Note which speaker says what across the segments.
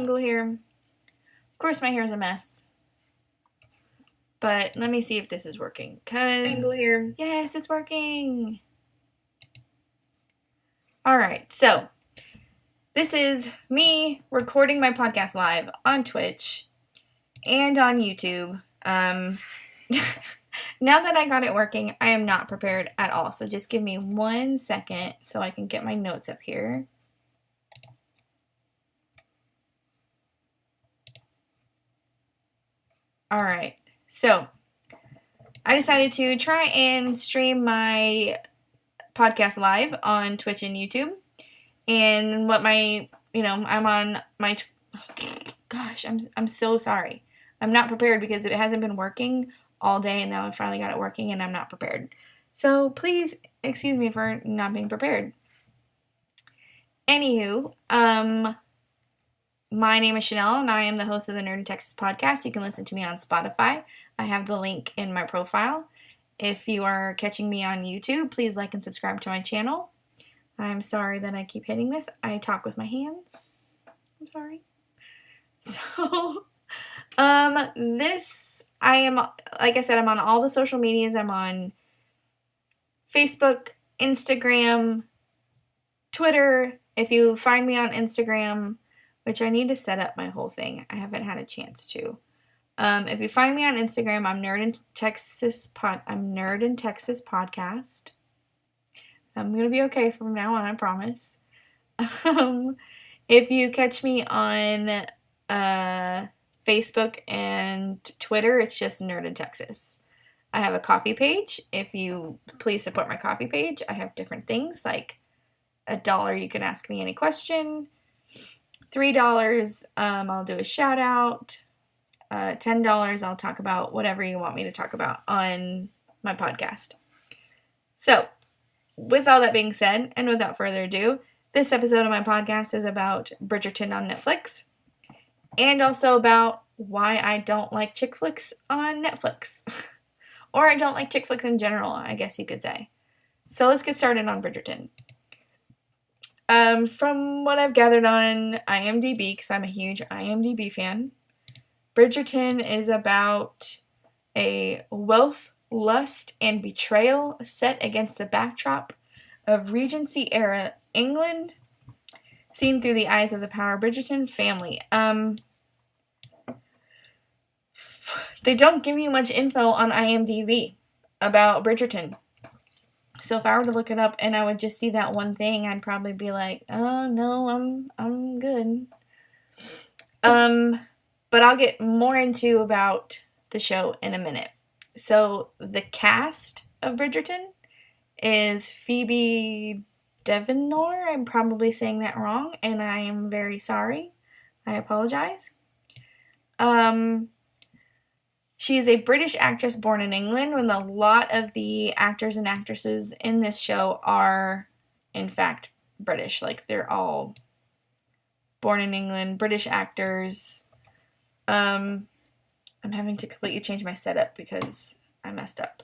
Speaker 1: angle here. Of course, my hair is a mess. But let me see if this is working. Angle here. Yes, it's working. All right, so this is me recording my podcast live on Twitch and on YouTube. Now that I got it working, I am not prepared at all. So just give me 1 second so I can get my notes up here. All right, so I decided to try and stream my podcast live on Twitch and YouTube. And what my, I'm on my, gosh, I'm so sorry. I'm not prepared because it hasn't been working all day, and now I finally got it working, and I'm not prepared. So please excuse me for not being prepared. Anywho, my name is Chanel, and I am the host of the Nerd in Texas podcast. You can listen to me on Spotify. I have the link in my profile. If you are catching me on YouTube, please like and subscribe to my channel. I'm sorry that I keep hitting this. I talk with my hands. I'm sorry. So, I am, like I said, I'm on all the social medias. I'm on Facebook, Instagram, Twitter. If you find me on Instagram, which I need to set up my whole thing. I haven't had a chance to. If you find me on Instagram, I'm Nerd in Texas podcast. I'm going to be okay from now on, I promise. If you catch me on Facebook and Twitter, it's just Nerd in Texas. I have a coffee page. If you please support my coffee page, I have different things like $1 you can ask me any question. $3 I'll do a shout out. $10 I'll talk about whatever you want me to talk about on my podcast. So, with all that being said, and without further ado, this episode of my podcast is about Bridgerton on Netflix, and also about why I don't like chick flicks on Netflix. Or I don't like chick flicks in general, I guess you could say. So let's get started on Bridgerton. From what I've gathered on IMDb, because I'm a huge IMDb fan, Bridgerton is about a wealth, lust, and betrayal set against the backdrop of Regency-era England, seen through the eyes of the power Bridgerton family. They don't give you much info on IMDb about Bridgerton. So if I were to look it up and I would just see that one thing, I'd probably be like, oh, no, I'm good. But I'll get more into about the show in a minute. So the cast of Bridgerton is Phoebe Devenor. I'm probably saying that wrong, and I am very sorry. I apologize. She is a British actress born in England, when a lot of the actors and actresses in this show are, in fact, British. Like, they're all born in England, British actors. I'm having to completely change my setup because I messed up.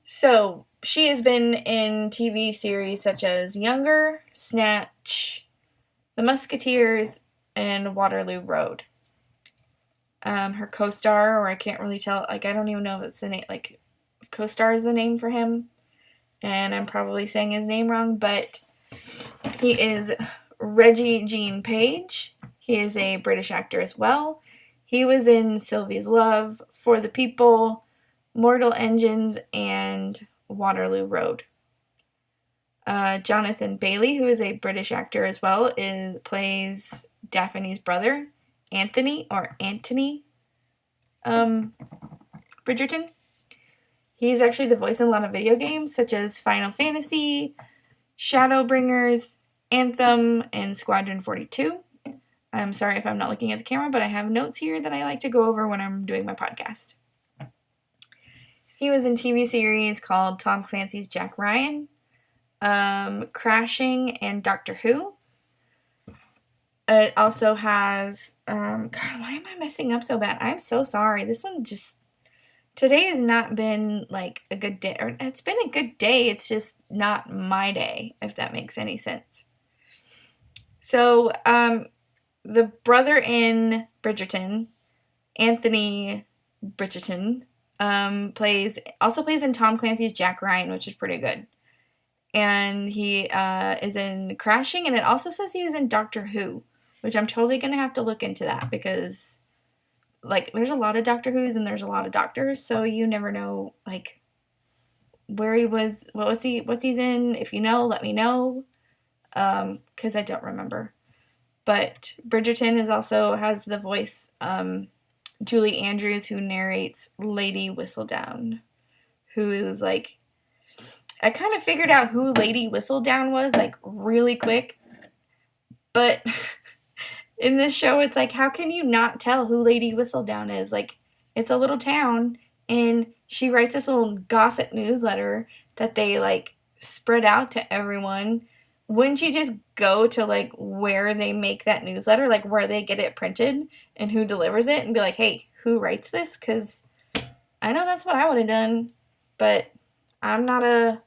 Speaker 1: So, she has been in TV series such as Younger, Snatch, The Musketeers, and Waterloo Road. Her co-star, or I can't really tell, I don't even know if it's the name, co-star is the name for him, and I'm probably saying his name wrong, but he is Reggie Jean Page. He is a British actor as well. He was in Sylvie's Love, For the People, Mortal Engines, and Waterloo Road. Jonathan Bailey, who is a British actor as well, plays Daphne's brother, Anthony Bridgerton. He's actually the voice in a lot of video games, such as Final Fantasy, Shadowbringers, Anthem, and Squadron 42. I'm sorry if I'm not looking at the camera, but I have notes here that I like to go over when I'm doing my podcast. He was in TV series called Tom Clancy's Jack Ryan, Crashing, and Doctor Who. It also has, God, why am I messing up so bad? I'm so sorry. This one today has not been, a good day. Or it's been a good day. It's just not my day, if that makes any sense. So, the brother in Bridgerton, Anthony Bridgerton, plays in Tom Clancy's Jack Ryan, which is pretty good. And he is in Crashing, and it also says he was in Doctor Who, which I'm totally gonna have to look into that because like there's a lot of Doctor Who's and there's a lot of doctors, so you never know like where he was, what's he's in. If you know, let me know, because I don't remember. But Bridgerton is also has the voice Julie Andrews, who narrates Lady Whistledown, who is like, I kind of figured out who Lady Whistledown was like really quick, but in this show it's like, how can you not tell who Lady Whistledown is? Like, it's a little town, and she writes this little gossip newsletter that they like spread out to everyone. Wouldn't you just go to like where they make that newsletter, like where they get it printed and who delivers it, and be like, hey, who writes this? Because I know that's what I would have done, but I'm not a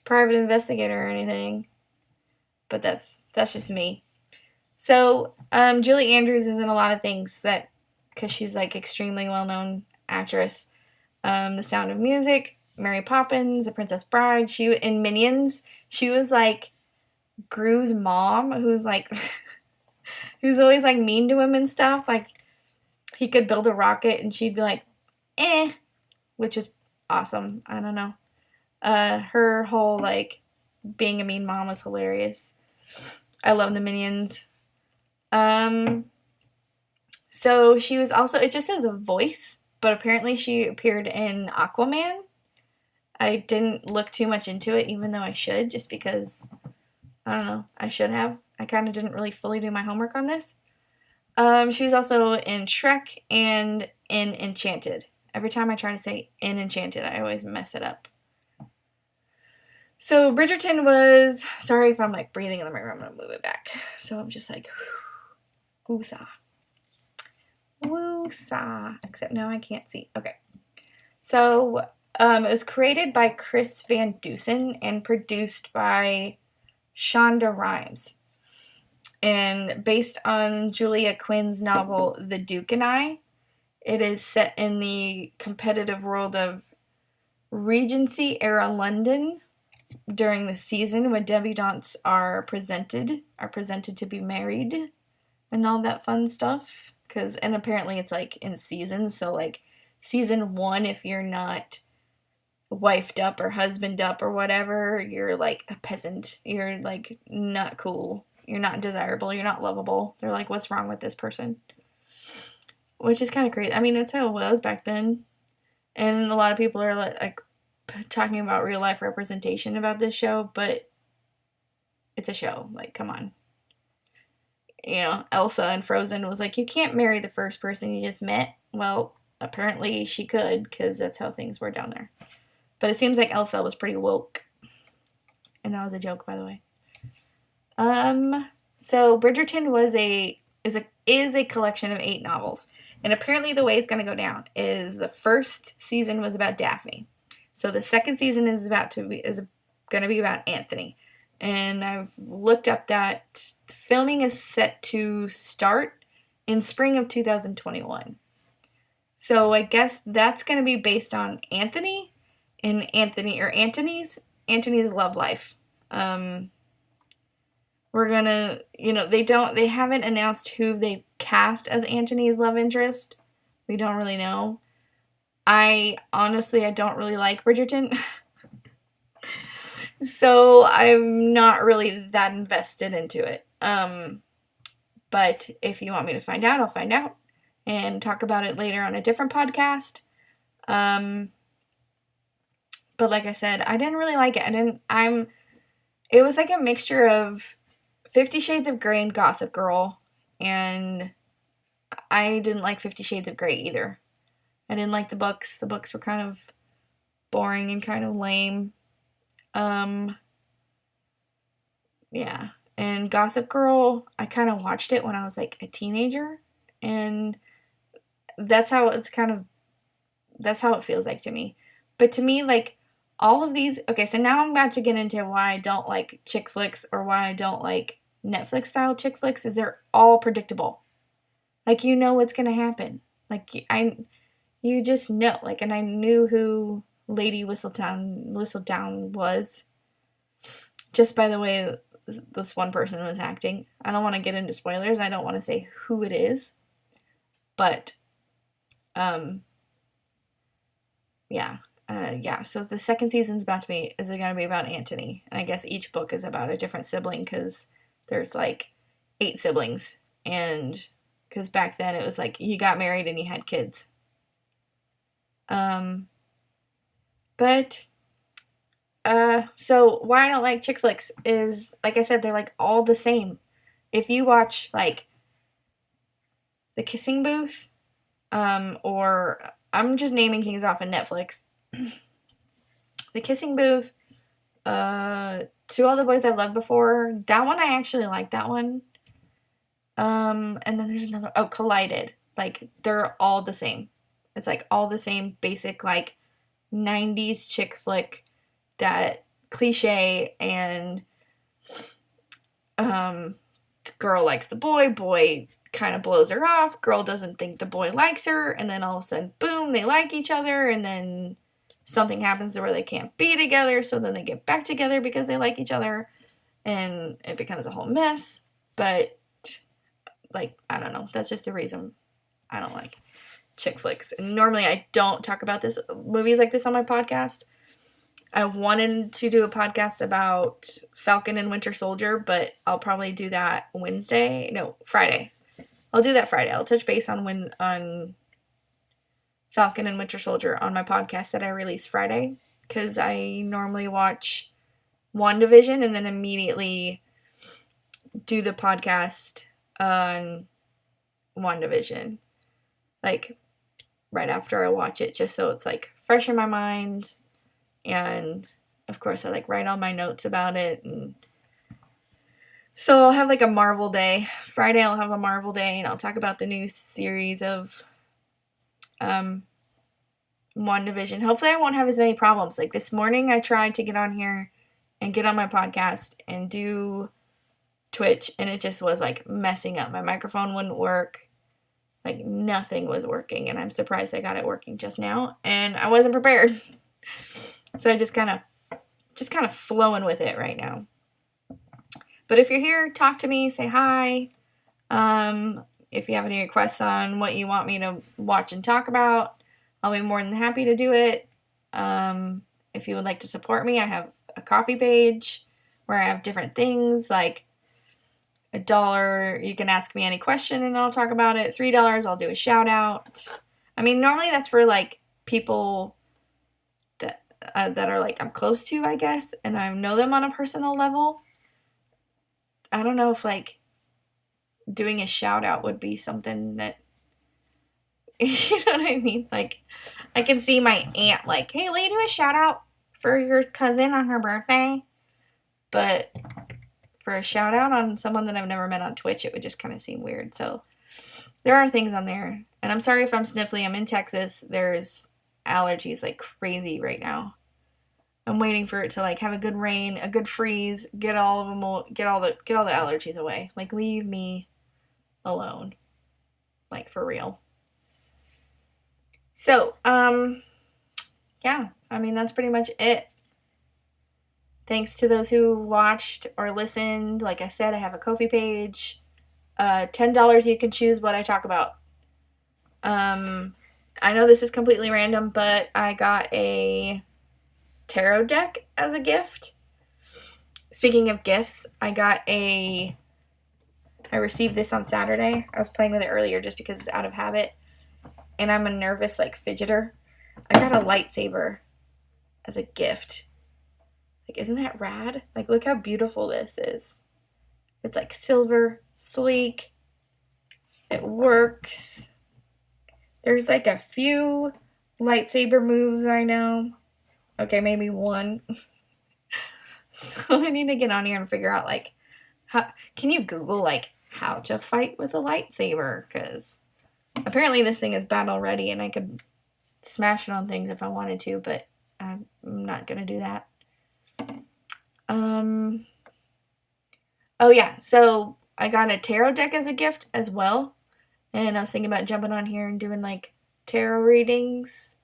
Speaker 1: private investigator or anything. But that's just me. So Julie Andrews is in a lot of things that, because she's like extremely well-known actress. The Sound of Music, Mary Poppins, The Princess Bride. She in Minions. She was like Gru's mom, who's like who's always like mean to him and stuff. Like he could build a rocket and she'd be like, which is awesome. I don't know. Her whole like being a mean mom was hilarious. I love the Minions. So she was also, it just says a voice, but apparently she appeared in Aquaman. I didn't look too much into it, even though I should, just because, I don't know, I should have. I kind of didn't really fully do my homework on this. She was also in Shrek and in Enchanted. Every time I try to say in Enchanted, I always mess it up. So Bridgerton was, sorry if I'm like breathing in the mirror, I'm going to move it back. So I'm just like, woosah. Woosah. Except now I can't see. Okay. So it was created by Chris Van Dusen and produced by Shonda Rhimes. And based on Julia Quinn's novel, The Duke and I, it is set in the competitive world of Regency era London during the season when debutantes are presented to be married and all that fun stuff. And apparently it's like in seasons, so like season 1, if you're not wifed up or husband up or whatever, you're like a peasant. You're like not cool. You're not desirable. You're not lovable. They're like, what's wrong with this person? Which is kind of crazy. I mean, that's how it was back then. And a lot of people are like talking about real life representation about this show, but it's a show. Like, come on. You know, Elsa in Frozen was like, you can't marry the first person you just met. Well, apparently she could, because that's how things were down there. But it seems like Elsa was pretty woke. And that was a joke, by the way. So Bridgerton is a collection of 8 novels. And apparently the way it's going to go down is the first season was about Daphne. So the second season is going to be about Anthony. And I've looked up that filming is set to start in spring of 2021. So I guess that's going to be based on Anthony and Anthony's love life. We're gonna, they haven't announced who they cast as Anthony's love interest. We don't really know. I don't really like Bridgerton. So I'm not really that invested into it. But if you want me to find out, I'll find out and talk about it later on a different podcast. But like I said, I didn't really like it. It was like a mixture of 50 Shades of Grey and Gossip Girl, and I didn't like 50 Shades of Grey either. I didn't like the books. The books were kind of boring and kind of lame. Yeah. And Gossip Girl, I kind of watched it when I was like a teenager, and that's how it feels like to me. But to me, like, all of these, okay, so now I'm about to get into why I don't like chick flicks or why I don't like Netflix style chick flicks is they're all predictable. Like, you know what's gonna happen. Like, you just know. Like, and I knew who Lady Whistledown was just by the way this one person was acting. I don't want to get into spoilers. I don't want to say who it is. But, yeah. So the second season's is going to be about Anthony. And I guess each book is about a different sibling because there's like 8 siblings. And because back then it was like you got married and you had kids. So why I don't like chick flicks is, like I said, they're like all the same. If you watch like The Kissing Booth, or I'm just naming things off of Netflix. The Kissing Booth, To All the Boys I've Loved Before, that one I actually like that one. And then there's another, Collided. Like, they're all the same. It's like all the same basic like 90s chick flick, that cliche, and girl likes the boy kind of blows her off, girl doesn't think the boy likes her, and then all of a sudden, boom, they like each other, and then something happens to where they can't be together, so then they get back together because they like each other, and it becomes a whole mess. But, like, I don't know, that's just the reason I don't like chick flicks. And normally I don't talk about movies like this on my podcast. I wanted to do a podcast about Falcon and Winter Soldier, but I'll probably do that Friday. I'll do that Friday. I'll touch base on Falcon and Winter Soldier on my podcast that I release Friday, because I normally watch WandaVision and then immediately do the podcast on WandaVision, like right after I watch it, just so it's like fresh in my mind. And of course I like write all my notes about it, and so I'll have like a Marvel day. Friday I'll have a Marvel day, and I'll talk about the new series of WandaVision. Hopefully I won't have as many problems. Like this morning I tried to get on here and get on my podcast and do Twitch, and it just was like messing up. My microphone wouldn't work. Like nothing was working, and I'm surprised I got it working just now, and I wasn't prepared. So I just kind of flowing with it right now. But if you're here, talk to me, say hi. If you have any requests on what you want me to watch and talk about, I'll be more than happy to do it. If you would like to support me, I have a coffee page where I have different things, like $1, you can ask me any question and I'll talk about it. $3, I'll do a shout out. I mean, normally that's for like people that are like I'm close to, I guess, and I know them on a personal level. I don't know if like doing a shout out would be something that, you know what I mean? Like, I can see my aunt like, hey, will you do a shout out for your cousin on her birthday? But for a shout out on someone that I've never met on Twitch, it would just kind of seem weird. So there are things on there. And I'm sorry if I'm sniffly. I'm in Texas. There's allergies like crazy right now. I'm waiting for it to like have a good rain, a good freeze, get all the allergies away. Like, leave me alone. Like, for real. So, yeah, I mean, that's pretty much it. Thanks to those who watched or listened. Like I said, I have a Ko-fi page. $10, you can choose what I talk about. I know this is completely random, but I got a tarot deck as a gift. Speaking of gifts, I received this on Saturday. I was playing with it earlier just because it's out of habit. And I'm a nervous, like, fidgeter. I got a lightsaber as a gift. Like, isn't that rad? Like, look how beautiful this is. It's, like, silver, sleek. It works. There's, like, a few lightsaber moves I know. Okay, maybe one. So I need to get on here and figure out, like, can you Google, like, how to fight with a lightsaber? Because apparently this thing is bad already, and I could smash it on things if I wanted to, but I'm not going to do that. Oh, yeah. So I got a tarot deck as a gift as well. And I was thinking about jumping on here and doing like tarot readings,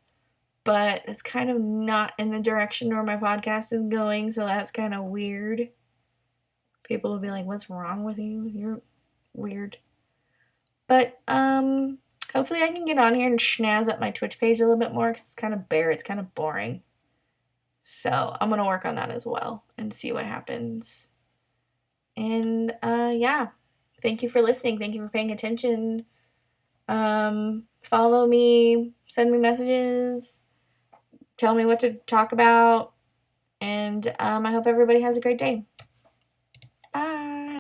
Speaker 1: but it's kind of not in the direction where my podcast is going. So that's kind of weird. People will be like, "What's wrong with you? You're weird." But hopefully I can get on here and snazz up my Twitch page a little bit more because it's kind of bare. It's kind of boring. So I'm gonna work on that as well and see what happens. And yeah, thank you for listening. Thank you for paying attention. Follow me, send me messages, tell me what to talk about, and I hope everybody has a great day.